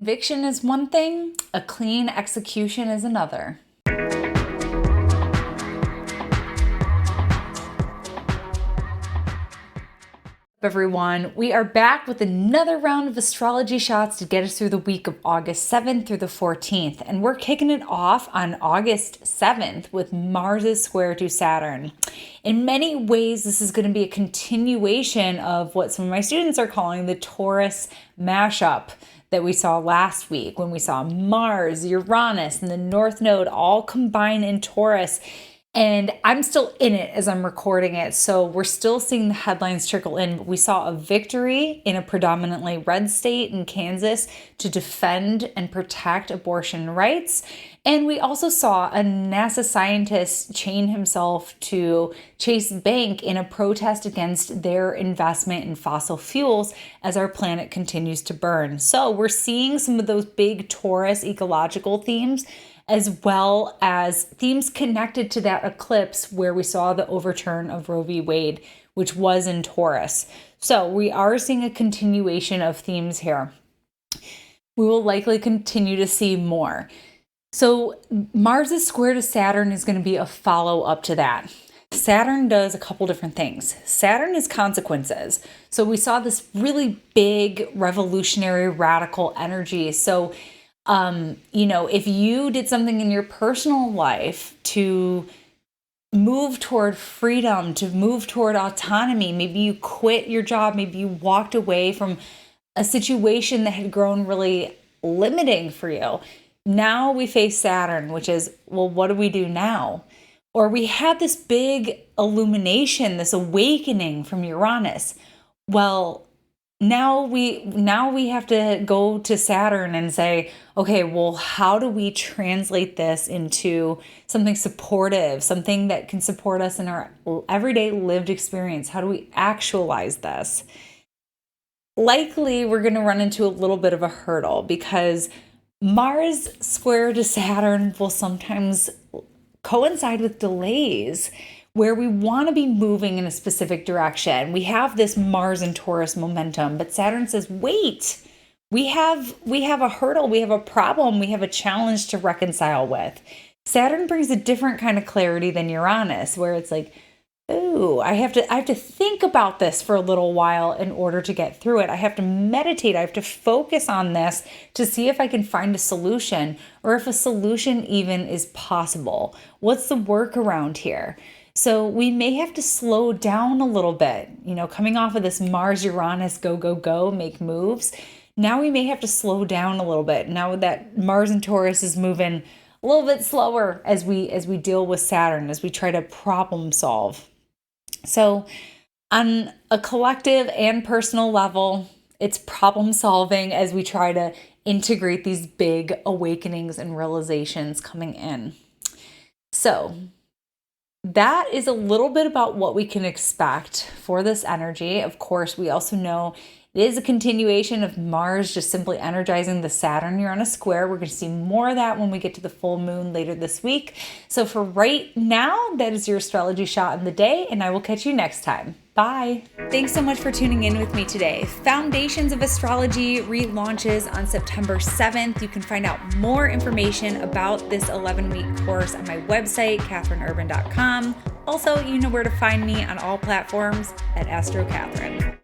Conviction is one thing, a clean execution is another. Everyone, we are back with another round of astrology shots to get us through the week of August 7th through the 14th. And we're kicking it off on August 7th with Mars's square to Saturn. In many ways, this is going to be a continuation of what some of my students are calling the Taurus mashup that we saw last week, when we saw Mars, Uranus, and the North Node all combine in Taurus. And I'm still in it as I'm recording it, so we're still seeing the headlines trickle in. But we saw a victory in a predominantly red state in Kansas to defend and protect abortion rights. And we also saw a NASA scientist chain himself to Chase Bank in a protest against their investment in fossil fuels as our planet continues to burn. So we're seeing some of those big Taurus ecological themes, as well as themes connected to that eclipse where we saw the overturn of Roe v. Wade, which was in Taurus. So we are seeing a continuation of themes here. We will likely continue to see more. So Mars' square to Saturn is going to be a follow-up to that. Saturn does a couple different things. Saturn is consequences. So we saw this really big, revolutionary, radical energy. So if you did something in your personal life to move toward freedom, to move toward autonomy, maybe you quit your job, maybe you walked away from a situation that had grown really limiting for you. Now we face Saturn, which is, well, what do we do now? Or we had this big illumination, this awakening from Uranus. Well, Now we have to go to Saturn and say, okay, well, how do we translate this into something supportive, something that can support us in our everyday lived experience? How do we actualize this? Likely, we're going to run into a little bit of a hurdle because Mars square to Saturn will sometimes coincide with delays where we want to be moving in a specific direction. We have this Mars and Taurus momentum, but Saturn says, wait, we have a hurdle, we have a problem, we have a challenge to reconcile with. Saturn brings a different kind of clarity than Uranus, where it's like, oh, I have to think about this for a little while in order to get through it. I have to meditate. I have to focus on this to see if I can find a solution, or if a solution even is possible. What's the workaround here? So we may have to slow down a little bit, coming off of this Mars, Uranus, go, go, go, make moves. Now we may have to slow down a little bit. Now that Mars and Taurus is moving a little bit slower as we deal with Saturn, as we try to problem solve. So on a collective and personal level, it's problem solving as we try to integrate these big awakenings and realizations coming in. So that is a little bit about what we can expect for this energy. Of course, we also know it is a continuation of Mars just simply energizing the Saturn-Uranus square. We're going to see more of that when we get to the full moon later this week. So for right now, that is your astrology shot in the day, and I will catch you next time. Bye. Thanks so much for tuning in with me today. Foundations of Astrology relaunches on September 7th. You can find out more information about this 11-week course on my website, katherineurban.com. Also, you know where to find me on all platforms at AstroKatherine.